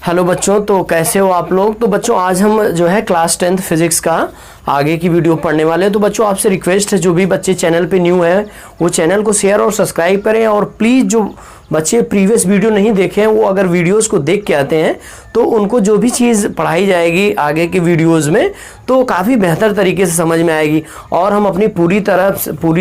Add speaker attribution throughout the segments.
Speaker 1: Hello बच्चों, तो कैसे हो आप लोग। तो बच्चों आज हम जो है क्लास 10th फिजिक्स का आगे की वीडियो पढ़ने वाले हैं। तो बच्चों आपसे रिक्वेस्ट है, जो भी बच्चे चैनल पे न्यू है वो चैनल को शेयर और सब्सक्राइब करें, और प्लीज़ जो बच्चे प्रीवियस वीडियो नहीं देखे हैं वो अगर वीडियोस को देख के आते हैं तो उनको जो भी चीज़ पढ़ाई जाएगी आगे के वीडियोस में तो काफ़ी बेहतर तरीके से समझ में आएगी। और हम अपनी पूरी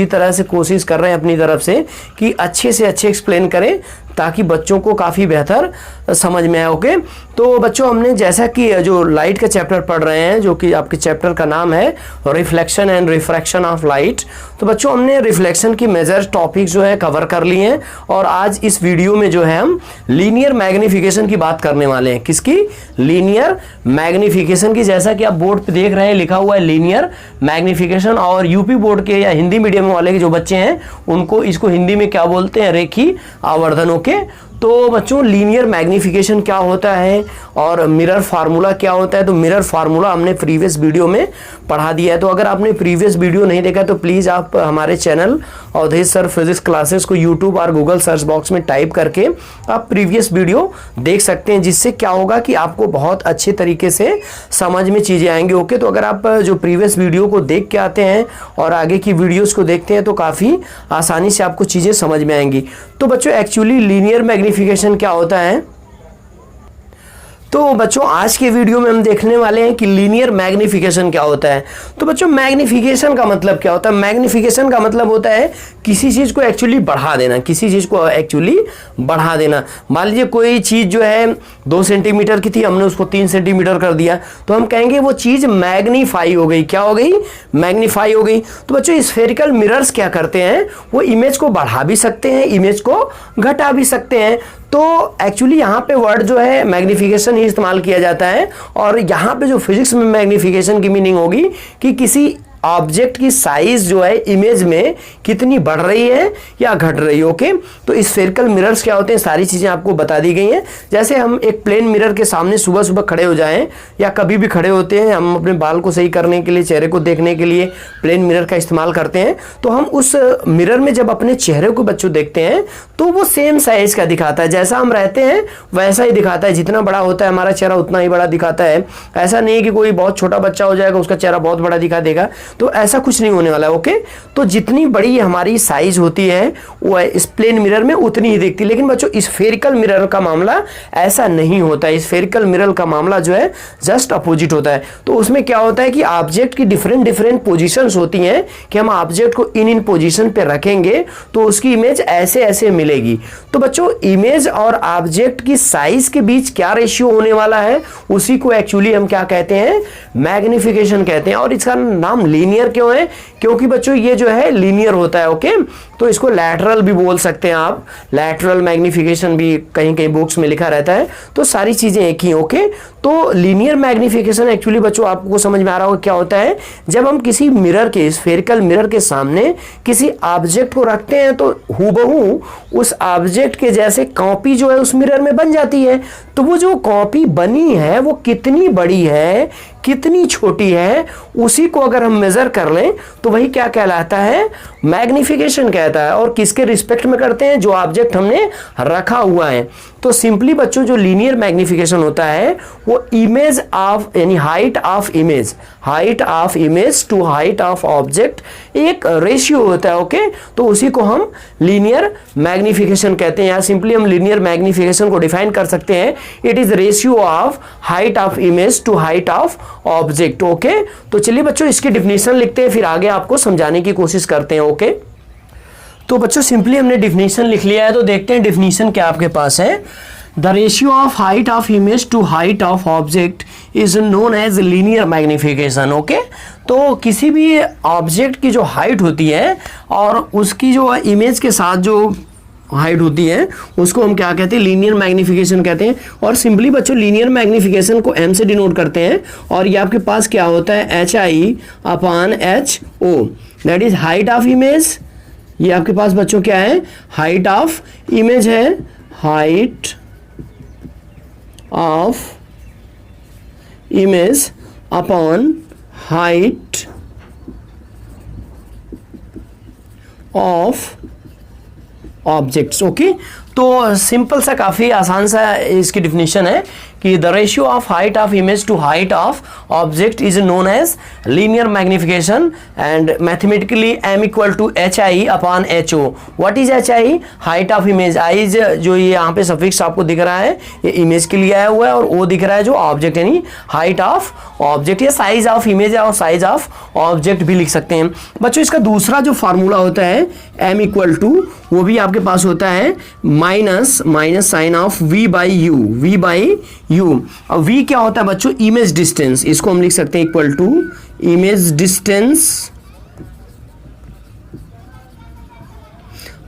Speaker 1: तरह से कोशिश कर रहे हैं अपनी तरफ से कि अच्छे से अच्छे एक्सप्लेन करें ताकि बच्चों को काफ़ी बेहतर समझ में आए। ओके, तो बच्चों हमने जैसा कि जो लाइट का चैप्टर पढ़ रहे हैं, जो कि आपके चैप्टर का नाम है reflection and refraction of light, तो बच्चों हमने रिफ्लेक्शन की मेजर टॉपिक जो है कवर कर लिए हैं। और आज इस वीडियो में जो है हम लीनियर मैग्निफिकेशन की बात करने वाले हैं। किसकी? लीनियर मैग्निफिकेशन की। जैसा कि आप बोर्ड पे देख रहे हैं लिखा हुआ है लीनियर मैग्निफिकेशन, और यूपी बोर्ड के या हिंदी मीडियम वाले के जो बच्चे हैं उनको इसको हिंदी में क्या बोलते हैं? रेखी आवर्धन। ओके, तो बच्चों लीनियर मैग्निफिकेशन क्या होता है और मिरर फार्मूला क्या होता है? तो मिरर फार्मूला हमने प्रीवियस वीडियो में पढ़ा दिया है। तो अगर आपने प्रीवियस वीडियो नहीं देखा तो प्लीज़ आप हमारे channel Awadhesh sir physics classes को यूट्यूब और गूगल सर्च बॉक्स में टाइप करके आप प्रीवियस वीडियो देख सकते हैं, जिससे क्या होगा कि आपको बहुत अच्छे तरीके से समझ में चीज़ें आएंगी। ओके, तो अगर आप जो प्रीवियस वीडियो को देख के आते हैं और आगे की वीडियोज़ को देखते हैं तो काफ़ी आसानी से आपको चीज़ें समझ में आएंगी। तो बच्चों एक्चुअली लीनियर मैग्निफिकेशन क्या होता है? तो बच्चों आज के वीडियो में हम देखने वाले हैं कि लीनियर मैग्निफिकेशन क्या होता है। तो बच्चों मैग्निफिकेशन का मतलब क्या होता है? मैग्निफिकेशन का मतलब होता है किसी चीज़ को एक्चुअली बढ़ा देना, किसी चीज़ को एक्चुअली बढ़ा देना। मान लीजिए कोई चीज़ जो है 2 सेंटीमीटर की थी, हमने उसको 3 सेंटीमीटर कर दिया, तो हम कहेंगे वो चीज़ मैग्नीफाई हो गई। क्या हो गई? मैग्नीफाई हो गई। तो बच्चों स्फेरिकल मिरर्स क्या करते हैं? वो इमेज को बढ़ा भी सकते हैं, इमेज को घटा भी सकते हैं। तो एक्चुअली यहाँ पे वर्ड जो है मैग्निफिकेशन ही इस्तेमाल किया जाता है। और यहाँ पे जो फिजिक्स में मैग्निफिकेशन की मीनिंग होगी कि किसी ऑब्जेक्ट की साइज जो है इमेज में कितनी बढ़ रही है या घट रही है। ओके, तो स्फेरिकल मिरर्स क्या होते हैं सारी चीज़ें आपको बता दी गई हैं। जैसे हम एक प्लेन मिरर के सामने सुबह सुबह खड़े हो जाएं या कभी भी खड़े होते हैं, हम अपने बाल को सही करने के लिए, चेहरे को देखने के लिए प्लेन मिरर का इस्तेमाल करते हैं। तो हम उस मिरर में जब अपने चेहरे को बच्चों देखते हैं तो वो सेम साइज का दिखाता है, जैसा हम रहते हैं वैसा ही दिखाता है। जितना बड़ा होता है हमारा चेहरा उतना ही बड़ा दिखाता है। ऐसा नहीं कि कोई बहुत छोटा बच्चा हो जाएगा उसका चेहरा बहुत बड़ा दिखा देगा, तो ऐसा कुछ नहीं होने वाला है। ओके, तो जितनी बड़ी हमारी साइज होती है वो इस प्लेन मिरर में उतनी ही दिखती है। लेकिन बच्चों स्फेरिकल मिरर का मामला ऐसा नहीं होता है। स्फेरिकल मिरर का मामला जो है जस्ट अपोजिट होता है। तो उसमें क्या होता है कि ऑब्जेक्ट की डिफरेंट पोजीशंस होती हैं कि हम ऑब्जेक्ट को इन पोजीशन पे रखेंगे तो उसकी इमेज ऐसे ऐसे मिलेगी। तो बच्चों इमेज और ऑब्जेक्ट की साइज के बीच क्या रेशियो होने वाला है उसी को एक्चुअली हम क्या कहते हैं? मैग्निफिकेशन कहते हैं। और इसका नाम लीनियर क्यों है? क्योंकि बच्चों ये जो है लीनियर होता है। ओके, तो इसको लैटरल भी बोल सकते हैं आप, लैटरल मैग्निफिकेशन भी कहीं कहीं बुक्स में लिखा रहता है। तो सारी चीजें एक ही। ओके, तो लीनियर मैग्निफिकेशन एक्चुअली बच्चों आपको समझ में आ रहा होगा क्या होता है? जब हम किसी मिरर के, स्फेरिकल मिरर के सामने किसी ऑब्जेक्ट को रखते हैं तो हूबहू उस ऑब्जेक्ट के जैसे कॉपी जो है उस मिरर में बन जाती है। तो वो जो कॉपी बनी है वो कितनी बड़ी है, कितनी छोटी है, उसी को अगर हम मेजर कर लें तो वही क्या कहलाता है? मैग्निफिकेशन कहता है। और किसके रिस्पेक्ट में करते हैं? जो ऑब्जेक्ट हमने रखा हुआ है। तो सिंपली बच्चों जो लीनियर मैग्निफिकेशन होता है वो इमेज ऑफ यानी height of image to height of object एक रेशियो होता है। ओके, तो उसी को हम लीनियर मैग्निफिकेशन कहते हैं। या सिंपली हम लीनियर मैग्निफिकेशन को डिफाइन कर सकते हैं, it is ratio of height of image to height of object. Okay, तो चलिए बच्चों इसकी डिफिनेशन लिखते हैं, फिर आगे आपको समझाने की कोशिश करते हैं। ओके, तो बच्चों सिंपली हमने डिफिनेशन लिख लिया है, तो देखते हैं डिफिनेशन क्या आपके पास है। The ratio of height of image to height of object is known as linear magnification. Okay, तो किसी भी ऑब्जेक्ट की जो हाइट होती है और उसकी जो इमेज के साथ जो हाइट होती है उसको हम क्या कहते हैं? लीनियर मैग्निफिकेशन कहते हैं। और सिंपली बच्चों लीनियर मैग्निफिकेशन को m से डिनोट करते हैं। और ये आपके पास क्या होता है? HI/HO, that is height of image. ये आपके पास बच्चों क्या है? हाइट ऑफ इमेज है, height of image upon height of objects. Okay, तो सिंपल सा, काफ़ी आसान सा इसकी डिफिनीशन है कि the ratio of height of image to height of object is known as linear magnification and mathematically m equal to H I upon H O. What is H I? Height of image. आई जो ये यहाँ पे suffix आपको दिख रहा है ये image के लिए आया हुआ है, और ओ दिख रहा है जो ऑब्जेक्ट यानी हाइट ऑफ ऑब्जेक्ट या साइज ऑफ इमेज और साइज ऑफ ऑब्जेक्ट भी लिख सकते हैं। बच्चों इसका दूसरा जो फार्मूला होता है m इक्वल टू, वो भी आपके पास होता है minus sign of v by u. अब v क्या होता है बच्चों? Image distance. इसको हम लिख सकते हैं equal to image distance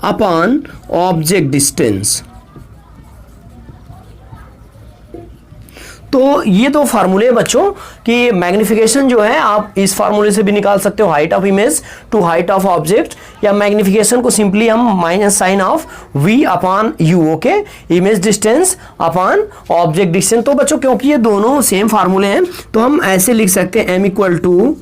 Speaker 1: upon object distance. तो ये दो फार्मूले बच्चों कि मैग्निफिकेशन जो है आप इस फार्मूले से भी निकाल सकते हो, height of image to height of object, या मैग्निफिकेशन को सिंपली हम minus sign of v upon u, okay, image distance upon object distance. तो बच्चों क्योंकि ये दोनों सेम फार्मूले हैं तो हम ऐसे लिख सकते हैं m equal to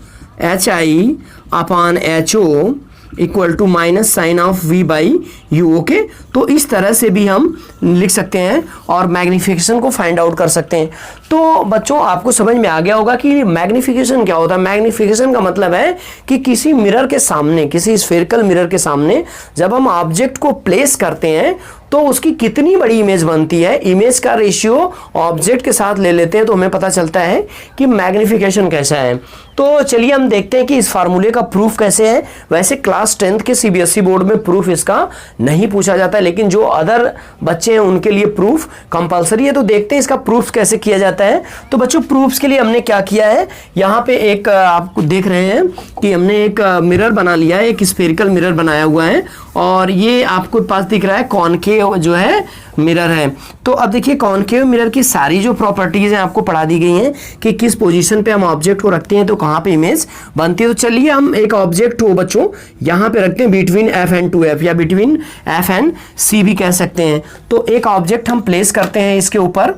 Speaker 1: H I upon H O equal to minus sign of v by u, okay. तो इस तरह से भी हम लिख सकते हैं और मैग्निफिकेशन को फाइंड आउट कर सकते हैं। तो बच्चों आपको समझ में आ गया होगा कि मैग्निफिकेशन क्या होता है। मैग्निफिकेशन का मतलब है कि किसी मिरर के सामने, किसी स्फेरिकल मिरर के सामने जब हम ऑब्जेक्ट को प्लेस करते हैं तो उसकी कितनी बड़ी इमेज बनती है, इमेज का रेशियो ऑब्जेक्ट के साथ ले लेते हैं तो हमें पता चलता है कि मैग्निफिकेशन कैसा है। तो चलिए हम देखते हैं कि इस फार्मूले का प्रूफ कैसे है। वैसे क्लास 10th के सीबीएसई बोर्ड में प्रूफ इसका नहीं पूछा जाता है, लेकिन जो अदर बच्चे हैं उनके लिए प्रूफ कंपलसरी है। तो देखते हैं इसका प्रूफ कैसे किया जाता है। तो बच्चों प्रूफ्स के लिए हमने क्या किया है, यहाँ पे एक आपको देख रहे हैं कि हमने एक मिरर बना लिया है, एक स्फेरिकल मिरर बनाया हुआ है, और ये आपको पास दिख रहा है कॉनकेव जो है मिरर है। तो अब देखिए कॉनकेव मिरर की सारी जो प्रॉपर्टीज हैं आपको पढ़ा दी गई हैं कि किस पोजीशन पे हम ऑब्जेक्ट को रखते हैं तो कहाँ पे इमेज बनती है। तो चलिए हम एक ऑब्जेक्ट को बच्चों यहाँ पे रखते हैं between F and two F, या बिटवीन एफ एंड सी भी कह सकते हैं। तो एक ऑब्जेक्ट हम प्लेस करते हैं इसके ऊपर,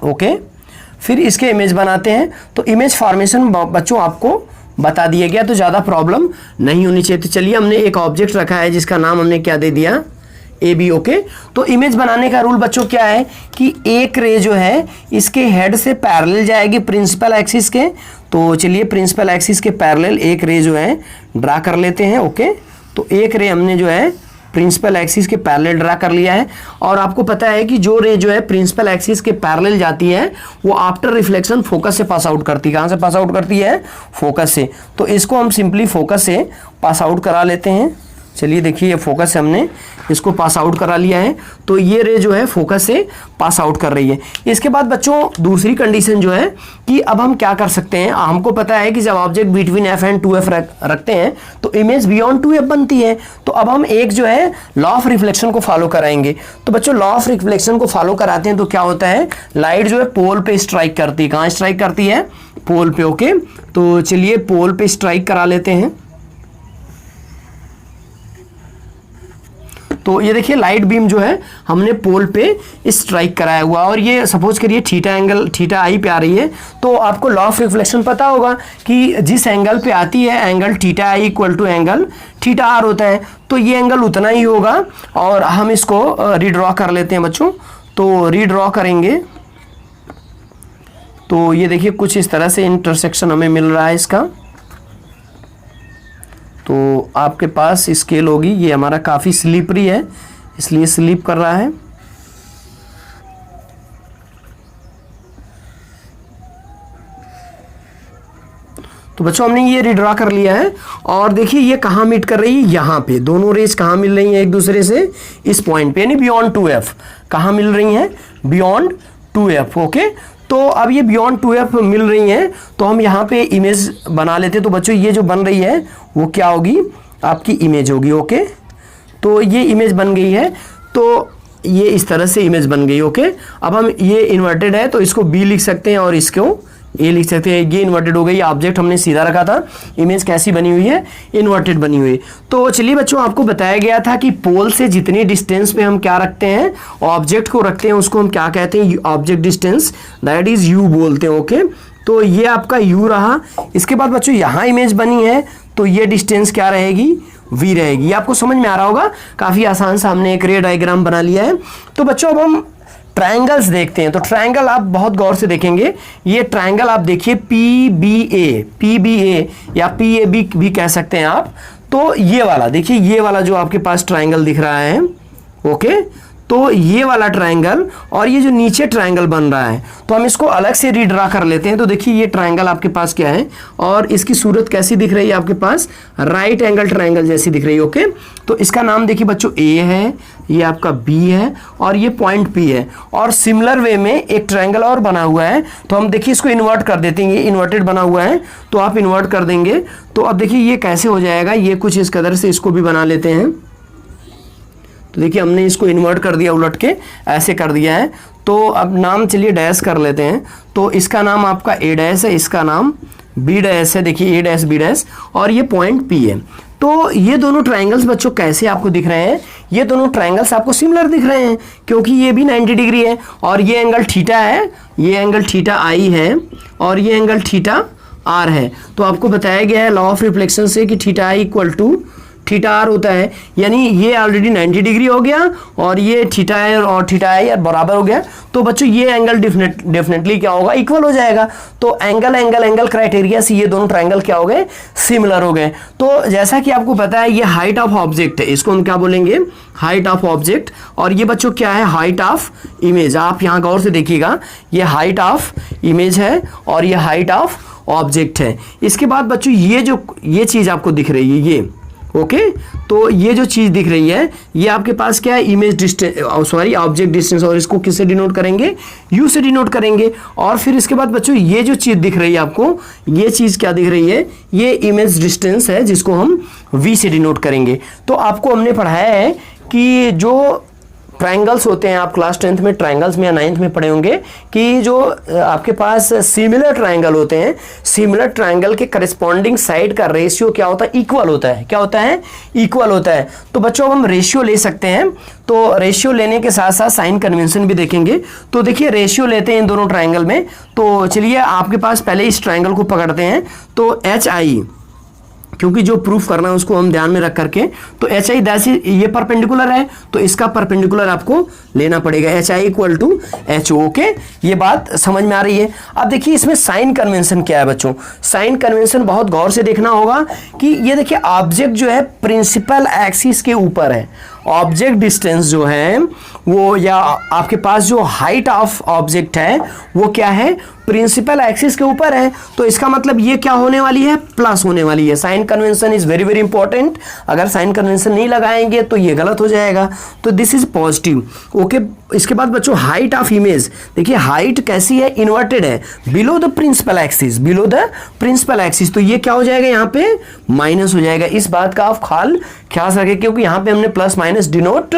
Speaker 1: ओके, फिर इसके इमेज बनाते हैं। तो इमेज फॉर्मेशन बच्चों आपको बता दिया गया, तो ज़्यादा प्रॉब्लम नहीं होनी चाहिए। तो चलिए हमने एक ऑब्जेक्ट रखा है जिसका नाम हमने क्या दे दिया, ए बी, ओके। तो इमेज बनाने का रूल बच्चों क्या है कि एक रे जो है इसके हेड से पैरेलल जाएगी प्रिंसिपल एक्सिस के। तो चलिए प्रिंसिपल एक्सिस के पैरेलल एक रे जो है ड्रा कर लेते हैं, ओके। तो एक रे हमने जो है प्रिंसिपल एक्सिस के पैरेलल ड्रा कर लिया है, और आपको पता है कि जो रे जो है प्रिंसिपल एक्सिस के पैरेलल जाती है वो आफ्टर रिफ्लेक्शन फोकस से पास आउट करती है। कहाँ से पास आउट करती है? फोकस से। तो इसको हम सिंपली फोकस से पास आउट करा लेते हैं। चलिए देखिए ये फोकस से हमने इसको पास आउट करा लिया है, तो ये रे जो है फोकस से पास आउट कर रही है। इसके बाद बच्चों दूसरी कंडीशन जो है कि अब हम क्या कर सकते हैं, हमको पता है कि जब object between F and 2f रखते हैं तो इमेज बियॉन्ड 2f बनती है। तो अब हम एक जो है लॉ ऑफ रिफ्लेक्शन को फॉलो कराएंगे। तो बच्चों लॉ ऑफ रिफ्लेक्शन को फॉलो कराते हैं तो क्या होता है, लाइट जो है पोल पे स्ट्राइक करती है। कहाँ स्ट्राइक करती है? पोल पे, ओके। तो चलिए पोल पे स्ट्राइक करा लेते हैं। तो ये देखिए लाइट बीम जो है हमने पोल पे स्ट्राइक कराया हुआ, और ये सपोज करिए थीटा आई पे आ रही है। तो आपको लॉ ऑफ रिफ्लेक्शन पता होगा कि जिस एंगल पे आती है angle theta I equal to angle theta R होता है। तो ये एंगल उतना ही होगा, और हम इसको रीड्रॉ कर लेते हैं बच्चों। तो रीड्रॉ करेंगे तो ये देखिए कुछ इस तरह से इंटरसेक्शन हमें मिल रहा है इसका। तो आपके पास स्केल होगी, ये हमारा काफ़ी स्लिपरी है इसलिए स्लिप कर रहा है। तो बच्चों हमने ये रीड्रॉ कर लिया है, और देखिए ये कहाँ मीट कर रही है, यहाँ पे दोनों रेज कहाँ मिल रही हैं एक दूसरे से, इस पॉइंट पे, यानी बियॉन्ड 2f। कहाँ मिल रही हैं? Beyond 2f, okay. तो अब ये बियॉन्ड 2f मिल रही हैं तो हम यहाँ पे इमेज बना लेते हैं। तो बच्चों ये जो बन रही है वो क्या होगी, आपकी इमेज होगी, ओके। तो ये इमेज बन गई है, तो ये इस तरह से इमेज बन गई, ओके। अब हम ये इन्वर्टेड है तो इसको b लिख सकते हैं और इसको ए लिख सकते हैं। ये इन्वर्टेड हो गई, ऑब्जेक्ट हमने सीधा रखा था, इमेज कैसी बनी हुई है, इन्वर्टेड बनी हुई है। तो चलिए बच्चों आपको बताया गया था कि पोल से जितनी डिस्टेंस पे हम क्या रखते हैं, ऑब्जेक्ट को रखते हैं, उसको हम क्या कहते हैं, object distance, that is you बोलते हैं, ओके। तो ये आपका यू रहा। इसके बाद बच्चों यहाँ इमेज बनी है तो ये डिस्टेंस क्या रहेगी, वी रहेगी। ये आपको समझ में आ रहा होगा, काफी आसान सा हमने एक रे डायग्राम बना लिया है। तो बच्चों अब हम ट्रायंगल्स देखते हैं। तो ट्रायंगल आप बहुत गौर से देखेंगे, ये ट्रायंगल आप देखिए PBA या PAB भी कह सकते हैं आप। तो ये वाला देखिए, ये वाला जो आपके पास ट्रायंगल दिख रहा है, ओके, तो ये वाला ट्रायंगल और ये जो नीचे ट्रायंगल बन रहा है, तो हम इसको अलग से रीड्रा कर लेते हैं। तो देखिए ये ट्रायंगल आपके पास क्या है और इसकी सूरत कैसी दिख रही है आपके पास, राइट एंगल ट्रायंगल जैसी दिख रही है, ओके। तो इसका नाम देखिए बच्चों A है, ये आपका B है और ये पॉइंट P है। और सिमिलर वे में एक ट्रायंगल और बना हुआ है, तो हम देखिए इसको इन्वर्ट कर देते हैं। ये इन्वर्टेड बना हुआ है तो आप इन्वर्ट कर देंगे। तो अब देखिए ये कैसे हो जाएगा, ये कुछ इस कदर से इसको भी बना लेते हैं। तो देखिए हमने इसको इन्वर्ट कर दिया, उलट के ऐसे कर दिया है। तो अब नाम चलिए डैश कर लेते हैं। तो इसका नाम आपका A डैश है, इसका नाम B डैश है, देखिए A डैश B डैश, और ये पॉइंट P है। तो ये दोनों ट्रायंगल्स बच्चों कैसे आपको दिख रहे हैं, ये दोनों ट्रायंगल्स आपको सिमिलर दिख रहे हैं क्योंकि ये भी 90 डिग्री है और ये एंगल थीटा है, ये एंगल थीटा I है और ये एंगल थीटा R है। तो आपको बताया गया है लॉ ऑफ रिफ्लेक्शन से कि थीटा I equal to theta R होता है, यानी ये ऑलरेडी 90 डिग्री हो गया और ये थीटा है और थीटा आई बराबर हो गया। तो बच्चों ये एंगल डेफिनेटली क्या होगा, इक्वल हो जाएगा। तो एंगल क्राइटेरिया से ये दोनों ट्रायंगल क्या हो गए, सिमिलर हो गए। तो जैसा कि आपको पता है ये हाइट ऑफ ऑब्जेक्ट है, इसको हम क्या बोलेंगे, हाइट ऑफ ऑब्जेक्ट। और ये बच्चों क्या है, हाइट ऑफ इमेज। आप यहाँ गौर से देखिएगा, ये हाइट ऑफ इमेज है और ये हाइट ऑफ ऑब्जेक्ट है। इसके बाद बच्चों ये चीज आपको दिख रही है, ये ओके। तो ये जो चीज दिख रही है ये आपके पास क्या है, image distance, sorry object distance, और इसको किससे डिनोट करेंगे, यू से डिनोट करेंगे। और फिर इसके बाद बच्चों ये जो चीज दिख रही है आपको, ये चीज क्या दिख रही है, ये इमेज डिस्टेंस है जिसको हम वी से डिनोट करेंगे। तो आपको हमने पढ़ाया है कि जो ट्रायंगल्स होते हैं, आप क्लास 10th में ट्रायंगल्स में या 9th में पढ़े होंगे कि जो आपके पास सिमिलर ट्रायंगल होते हैं, सिमिलर ट्रायंगल के करस्पॉन्डिंग साइड का रेशियो क्या होता है, इक्वल होता है। क्या होता है, इक्वल होता है। तो बच्चों हम रेशियो ले सकते हैं। तो रेशियो लेने के साथ साथ साइन कन्वेंशन भी देखेंगे। तो देखिए रेशियो लेते हैं इन दोनों ट्रायंगल में। तो चलिए आपके पास पहले इस ट्रायंगल को पकड़ते हैं। तो HI, क्योंकि जो प्रूफ करना है उसको हम ध्यान में रख करके, तो HI दैट ये परपेंडिकुलर है तो इसका परपेंडिकुलर आपको लेना पड़ेगा, HI equal to HO, okay. ये बात समझ में आ रही है। अब देखिए इसमें साइन कन्वेंशन क्या है बच्चों, साइन कन्वेंशन बहुत गौर से देखना होगा कि ये देखिए ऑब्जेक्ट जो है प्रिंसिपल एक्सिस के ऊपर है, ऑब्जेक्ट डिस्टेंस जो है वो, या आपके पास जो हाइट ऑफ ऑब्जेक्ट है वो क्या है, प्रिंसिपल एक्सिस के ऊपर है। तो इसका मतलब ये क्या होने वाली है, प्लस होने वाली है। Sign convention is very very important. अगर साइन कन्वेंशन नहीं लगाएंगे तो ये गलत हो जाएगा। तो दिस इज पॉजिटिव, ओके। इसके बाद बच्चों हाइट ऑफ इमेज, देखिए हाइट कैसी है, इन्वर्टेड है, below the principal axis, below the principal axis. तो ये क्या हो जाएगा, यहाँ पे माइनस हो जाएगा। इस बात का आप ख्याल रखें क्योंकि यहाँ पे हमने प्लस माइनस डिनोट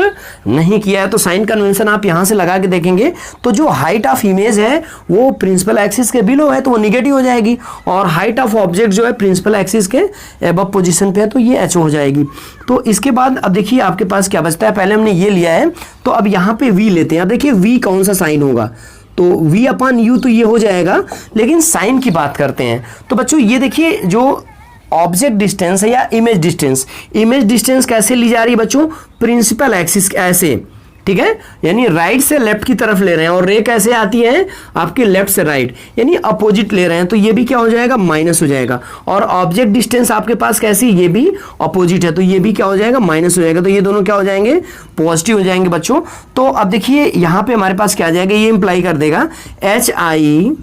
Speaker 1: नहीं किया है। तो साइन कन्वेंशन आप यहाँ से लगा के देखेंगे तो जो हाइट ऑफ इमेज है वो प्रिंसिपल एक्सिस के बिलो है तो वो निगेटिव हो जाएगी, और हाइट ऑफ ऑब्जेक्ट जो है प्रिंसिपल एक्सिस के अबव पोजीशन पे है तो ये HO हो जाएगी। तो इसके बाद अब देखिए आपके पास क्या बचता है, पहले हमने ये लिया है तो अब यहाँ पे V लेते हैं। अब देखिए V कौन सा साइन होगा, तो V अपॉन U तो ये हो जाएगा, लेकिन साइन की बात करते हैं। तो बच्चों ये देखिए जो ऑब्जेक्ट डिस्टेंस है या इमेज डिस्टेंस कैसे ली जा रही है बच्चों, प्रिंसिपल एक्सिस ऐसे, ठीक है, यानी राइट से लेफ्ट की तरफ ले रहे हैं, और रे कैसे आती है आपके लेफ्ट से राइट, यानी अपोजिट ले रहे हैं। तो ये भी क्या हो जाएगा, माइनस हो जाएगा। और ऑब्जेक्ट डिस्टेंस आपके पास कैसी, ये भी अपोजिट है तो ये भी क्या हो जाएगा, माइनस हो जाएगा। तो ये दोनों क्या हो जाएंगे, पॉजिटिव हो जाएंगे बच्चों। तो अब देखिए यहाँ पे हमारे पास क्या आ जाएगा, ये इंप्लाई कर देगा HI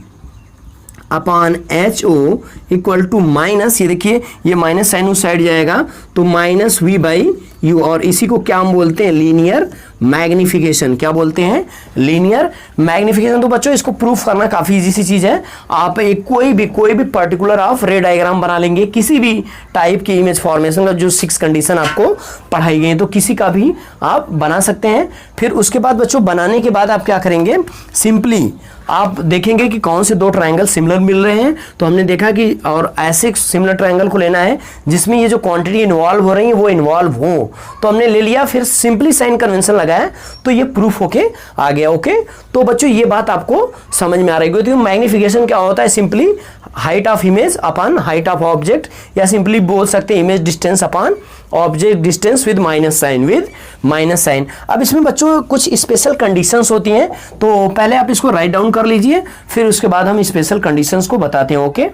Speaker 1: अपॉन HO इक्वल टू माइनस, ये देखिए ये माइनस साइन उस साइड जाएगा तो माइनस V बाई U, और इसी को क्या हम बोलते हैं, लीनियर मैग्निफिकेशन। क्या बोलते हैं, लीनियर मैग्निफिकेशन। तो बच्चों इसको प्रूफ करना काफी इजी सी चीज है। आप एक कोई भी पर्टिकुलर आप रे डायग्राम बना लेंगे, किसी भी टाइप की इमेज फॉर्मेशन का जो 6 कंडीशन आपको पढ़ाई गई तो किसी का भी आप बना सकते हैं। फिर उसके बाद बच्चों बनाने के बाद आप क्या करेंगे, सिंपली आप देखेंगे कि कौन से दो ट्रायंगल सिमिलर मिल रहे हैं। तो हमने देखा कि और ऐसे सिमिलर ट्रायंगल को लेना है जिसमें ये जो क्वांटिटी इन्वॉल्व हो रही है वो इन्वॉल्व हो, तो हमने ले लिया, फिर सिंपली साइन कन्वेंशन लगाया तो ये प्रूफ होके आ गया। ओके, तो बच्चों ये बात आपको समझ में आ रही है। तो मैग्निफिकेशन क्या होता है, simply height of image upon height of object, या सिंपली बोल सकते हैं image distance upon object distance with minus sign. अब इसमें बच्चों कुछ स्पेशल कंडीशंस होती हैं, तो पहले आप इसको राइट डाउन कर लीजिए, फिर उसके बाद हम स्पेशल कंडीशंस को बताते हैं। ओके,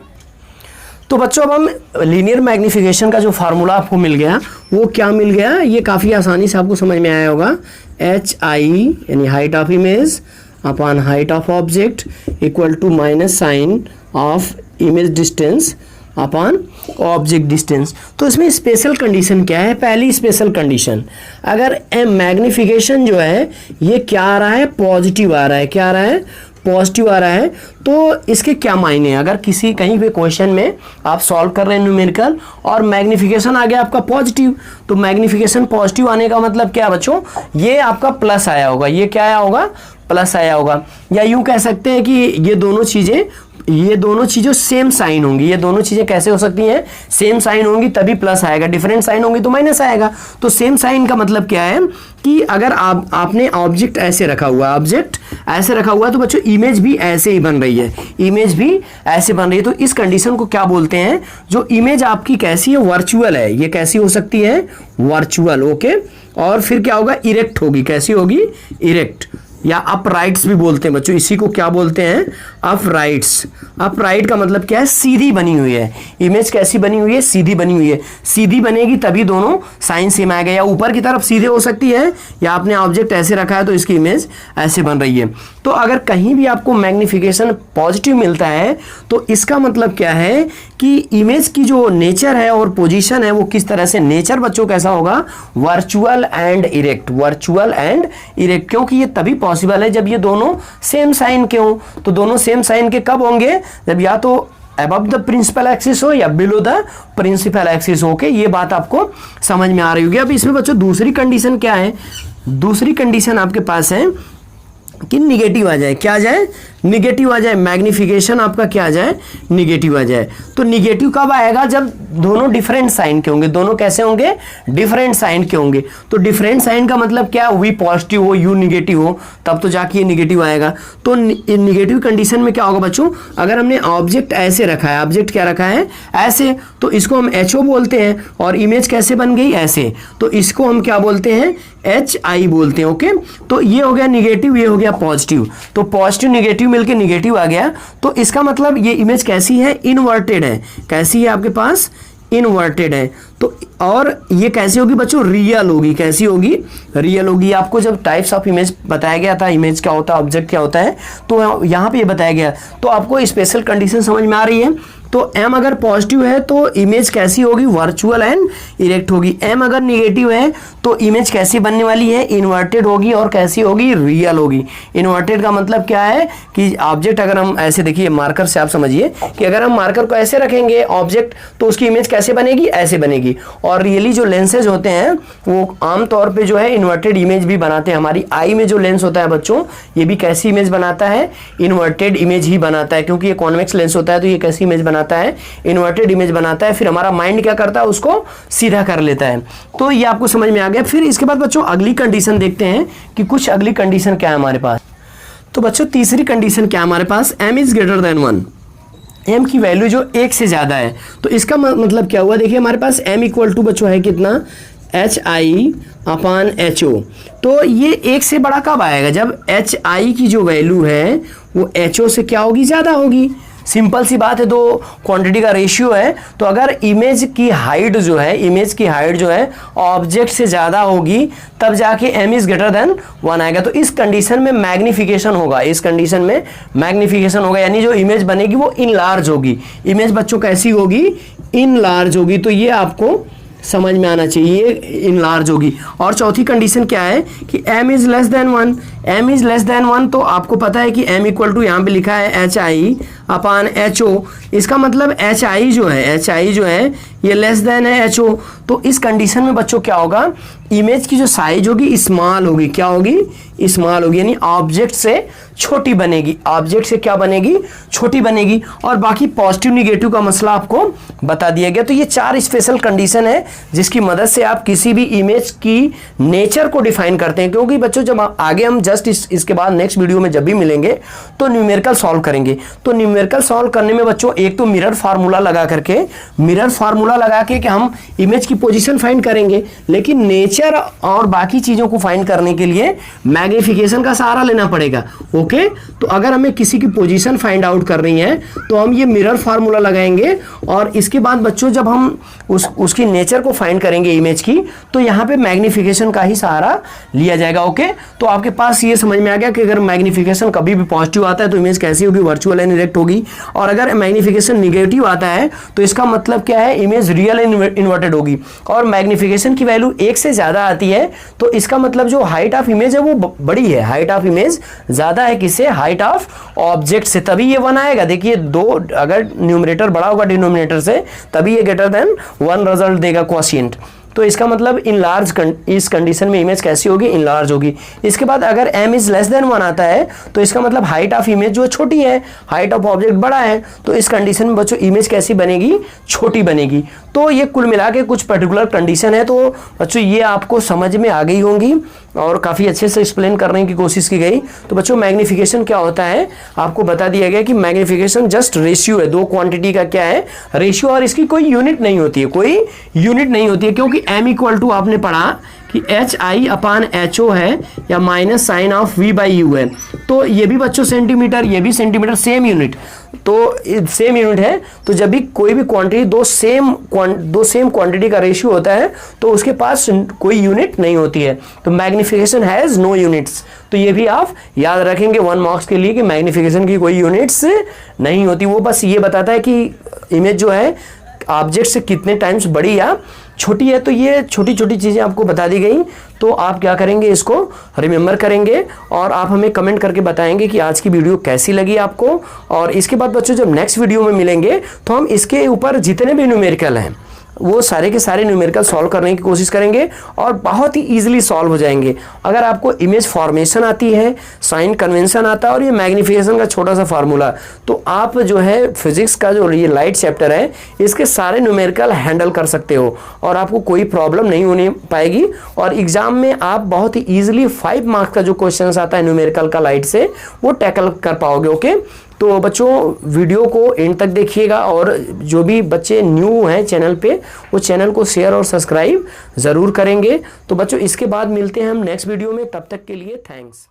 Speaker 1: तो बच्चों अब हम लीनियर मैग्निफिकेशन का जो फार्मूला आपको मिल गया वो क्या मिल गया, ये काफ़ी आसानी से आपको समझ में आया होगा। HI यानी height of image upon height of object equal to minus sign of image distance upon object distance. तो इसमें स्पेशल कंडीशन क्या है, पहली स्पेशल कंडीशन, अगर मैग्निफिकेशन जो है ये क्या आ रहा है, पॉजिटिव आ रहा है, क्या आ रहा है, पॉजिटिव आ रहा है, तो इसके क्या मायने हैं। अगर किसी कहीं पे क्वेश्चन में आप सॉल्व कर रहे हैं न्यूमेरिकल और मैग्निफिकेशन आ गया आपका पॉजिटिव, तो मैग्निफिकेशन पॉजिटिव आने का मतलब क्या बच्चों, ये आपका प्लस आया होगा, ये क्या आया होगा, प्लस आया होगा। या यूं कह सकते हैं कि ये दोनों चीजें सेम साइन होंगी। ये दोनों चीजें कैसे हो सकती हैं, सेम साइन होंगी तभी प्लस आएगा, डिफरेंट साइन होंगी तो माइनस आएगा। तो सेम साइन का मतलब क्या है कि अगर आपने ऑब्जेक्ट ऐसे रखा हुआ है, तो बच्चों इमेज भी ऐसे ही बन रही है, इमेज भी ऐसे बन रही है। तो इस कंडीशन को क्या बोलते हैं, जो इमेज आपकी कैसी है, वर्चुअल है। ये कैसी हो सकती है, वर्चुअल। ओके, और फिर क्या होगा, इरेक्ट होगी। कैसी होगी, इरेक्ट, या अपराइट्स भी बोलते हैं बच्चों, इसी को क्या बोलते हैं, अपराइट्स। अपराइट का मतलब क्या है, सीधी बनी हुई है। इमेज कैसी बनी हुई है, सीधी बनी हुई है। सीधी बनेगी तभी दोनों साइन सेम आएगा, या ऊपर की तरफ सीधे हो सकती है, या आपने ऑब्जेक्ट ऐसे रखा है तो इसकी इमेज ऐसे बन रही है। तो अगर कहीं भी आपको मैग्निफिकेशन पॉजिटिव मिलता है तो इसका मतलब क्या है कि इमेज की जो नेचर है और पोजीशन है वो किस तरह से, नेचर बच्चों कैसा होगा, virtual and erect, virtual and erect. क्योंकि ये तभी पॉसिबल है जब ये दोनों सेम साइन के हों। तो दोनों सेम साइन के कब होंगे, जब या तो अबव द प्रिंसिपल एक्सिस हो या बिलो द प्रिंसिपल एक्सिस हो के। ये बात आपको समझ में आ रही होगी। अब इसमें बच्चों दूसरी कंडीशन क्या है, दूसरी कंडीशन आपके पास है कि निगेटिव आ जाए, क्या आ जाए, निगेटिव आ जाए, मैग्निफिकेशन आपका क्या आ जाए, निगेटिव आ जाए। तो निगेटिव कब आएगा, जब दोनों डिफरेंट साइन के होंगे। दोनों कैसे होंगे, डिफरेंट साइन के होंगे। तो डिफरेंट साइन का मतलब क्या, वी पॉजिटिव हो, यू निगेटिव हो, तब तो जाके ये निगेटिव आएगा। तो निगेटिव कंडीशन में क्या होगा बच्चों, अगर हमने ऑब्जेक्ट ऐसे रखा है, ऑब्जेक्ट क्या रखा है, ऐसे, तो इसको हम HO बोलते हैं, और इमेज कैसे बन गई, ऐसे, तो इसको हम क्या बोलते हैं, HI बोलते हैं। ओके, तो ये हो गया निगेटिव, ये हो गया पॉजिटिव। तो पॉजिटिव निगेटिव मिलके निगेटिव आ गया। तो इसका मतलब ये इमेज कैसी है, इनवर्टेड है। कैसी है आपके पास, इनवर्टेड है। तो और ये कैसी होगी बच्चों, रियल होगी। कैसी होगी, रियल होगी। आपको जब टाइप्स ऑफ इमेज बताया गया था, इमेज क्या होता है, ऑब्जेक्ट क्या होता है, तो यहाँ पे ये बताया गया। तो आपको स्पेशल कंडीशन समझ में आ रही है। तो M अगर पॉजिटिव है तो इमेज कैसी होगी, वर्चुअल एंड इरेक्ट होगी। M अगर निगेटिव है तो इमेज कैसी बनने वाली है, इन्वर्टेड होगी, और कैसी होगी, रियल होगी। इन्वर्टेड का मतलब क्या है कि ऑब्जेक्ट अगर हम ऐसे, देखिए मार्कर से आप समझिए कि अगर हम मार्कर को ऐसे रखेंगे ऑब्जेक्ट, तो उसकी इमेज कैसे बनेगी, ऐसे बनेगी। और रियली जो लेंसेज होते हैं वो आमतौर पे जो है इन्वर्टेड इमेज भी बनाते हैं। हमारी आई में जो लेंस होता है बच्चों, ये भी कैसी इमेज बनाता है, इन्वर्टेड इमेज ही बनाता है। क्योंकि ये कॉन्वेक्स लेंस होता है तो ये कैसी इमेज बनाता है, इन्वर्टेड इमेज बनाता है। फिर हमारा माइंड क्या करता है, उसको सीधा कर लेता है। तो ये आपको समझ में आ गया। फिर इसके बाद बच्चों अगली कंडीशन देखते हैं कि कुछ अगली कंडीशन क्या है हमारे पास। तो बच्चों तीसरी कंडीशन क्या है हमारे पास, M is greater than 1। M की वैल्यू जो 1 से ज्यादा है, तो इसका मतलब क्या हुआ, देखिए हमारे पास M इक्वल टू बच्चों है कितना, HI अपॉन HO। तो ये 1 से बड़ा कब आएगा, जब HI की जो वैल्यू है वो HO से क्या होगी, ज्यादा होगी। सिंपल सी बात है, दो क्वांटिटी का रेशियो है। तो अगर इमेज की हाइट जो है ऑब्जेक्ट से ज्यादा होगी, तब जाके M इज ग्रेटर देन 1 आएगा। तो इस कंडीशन में मैग्निफिकेशन होगा, यानी जो इमेज बनेगी वो इनलार्ज होगी। इमेज बच्चों कैसी होगी, इनलार्ज होगी। तो ये आपको समझ में आना चाहिए, इनलार्ज होगी। और चौथी कंडीशन क्या है कि M is less than 1, m is less than 1, तो आपको पता है कि m इक्वल टू यहाँ पे लिखा है HI अपान HO। इसका मतलब HI जो है ये लेस देन है HO। तो इस कंडीशन में बच्चों क्या होगा, इमेज की जो साइज होगी स्मॉल होगी। क्या होगी? स्मॉल होगी, यानी ऑब्जेक्ट से छोटी बनेगी। ऑब्जेक्ट से क्या बनेगी? छोटी बनेगी। और बाकी पॉजिटिव निगेटिव का मसला आपको बता दिया गया। तो ये 4 स्पेशल कंडीशन है जिसकी मदद से आप किसी भी इमेज की नेचर को डिफाइन करते हैं। क्योंकि बच्चों जब आगे हम जस्ट इसके बाद नेक्स्ट वीडियो में जब भी मिलेंगे तो न्यूमेरिकल सॉल्व करेंगे। तो न्यूमेरिकल सॉल्व करने में बच्चों एक तो मिरर फार्मूला लगा के कि हम इमेज की पोजीशन फाइंड करेंगे, लेकिन नेचर और बाकी चीजों को फाइंड करने के लिए मैग्नीफिकेशन का सहारा लेना पड़ेगा। ओके, तो अगर हमें किसी की पोजीशन फाइंड आउट कर रही है तो हम ये मिरर फार्मूला लगाएंगे, और इसके बाद बच्चों जब हम उसकी नेचर को फाइंड करेंगे इमेज की, तो यहाँ पे मैग्नीफिकेशन का ही सहारा लिया जाएगा। ओके, तो आपके पास ये समझ में आ गया कि अगर मैग्नीफिकेशन कभी भी पॉजिटिव आता है तो इमेज कैसी होगी? वर्चुअल एंड इरेक्ट होगी। और अगर मैग्नीफिकेशन निगेटिव आता है तो इसका मतलब क्या है? इमेज रियल इन्वर्टेड होगी। और मैग्नीफिकेशन की वैल्यू 1 से ज्यादा आती है तो इसका मतलब जो हाइट ऑफ इमेज है वो बड़ी है। हाइट ऑफ इमेज ज्यादा है किससे? हाइट ऑफ ऑब्जेक्ट से, तभी ये 1 आएगा। देखिए 2 अगर न्यूमरेटर बड़ा होगा डिनोमिनेटर से तभी ये ग्रेटर देन 1 रिजल्ट देगा क्वोशिएंट। तो इसका मतलब इनलार्ज इस कंडीशन में इमेज कैसी होगी? इनलार्ज होगी। इसके बाद अगर m इज लेस देन 1 आता है तो इसका मतलब हाइट ऑफ इमेज जो छोटी है, हाइट ऑफ ऑब्जेक्ट बड़ा है, तो इस कंडीशन में बच्चों इमेज कैसी बनेगी? छोटी बनेगी। तो ये कुल मिला के कुछ पर्टिकुलर कंडीशन है। तो बच्चों ये आपको समझ में आ गई होंगी और काफ़ी अच्छे से एक्सप्लेन करने की कोशिश की गई। तो बच्चों मैग्नीफिकेशन क्या होता है आपको बता दिया गया कि मैग्नीफिकेशन जस्ट रेशियो है, 2 क्वांटिटी का क्या है? रेशियो। और इसकी कोई यूनिट नहीं होती है, क्योंकि m इक्वल टू आपने पढ़ा कि HI अपान HO है या minus sign of V by U है। तो ये भी बच्चों सेंटीमीटर, ये भी सेंटीमीटर, सेम यूनिट। तो सेम यूनिट है। तो जब भी कोई भी क्वांटिटी दो सेम क्वांटिटी का रेशियो होता है तो उसके पास कोई यूनिट नहीं होती है। तो मैग्नीफिकेशन हैज नो यूनिट्स। तो ये भी आप याद रखेंगे 1 मार्क्स के लिए कि मैग्नीफिकेशन की कोई यूनिट्स नहीं होती। वो बस ये बताता है कि इमेज जो है ऑब्जेक्ट से कितने टाइम्स बड़ी या छोटी है। तो ये छोटी छोटी चीज़ें आपको बता दी गई। तो आप क्या करेंगे? इसको रिमेंबर करेंगे और आप हमें कमेंट करके बताएंगे कि आज की वीडियो कैसी लगी आपको। और इसके बाद बच्चों जब नेक्स्ट वीडियो में मिलेंगे तो हम इसके ऊपर जितने भी न्यूमेरिकल हैं वो सारे के सारे न्यूमेरिकल सॉल्व करने की कोशिश करेंगे और बहुत ही इजीली सॉल्व हो जाएंगे। अगर आपको इमेज फॉर्मेशन आती है, साइन कन्वेंशन आता है और ये मैग्नीफिकेशन का छोटा सा फार्मूला, तो आप जो है फिजिक्स का जो ये लाइट चैप्टर है इसके सारे न्यूमेरिकल हैंडल कर सकते हो और आपको कोई प्रॉब्लम नहीं होने पाएगी। और एग्जाम में आप बहुत ही ईजिली 5 मार्क्स का जो क्वेश्चन आता है न्यूमेरिकल का लाइट से वो टैकल कर पाओगे। ओके, तो बच्चों वीडियो को एंड तक देखिएगा और जो भी बच्चे न्यू हैं चैनल पे वो चैनल को शेयर और सब्सक्राइब ज़रूर करेंगे। तो बच्चों इसके बाद मिलते हैं हम नेक्स्ट वीडियो में, तब तक के लिए थैंक्स।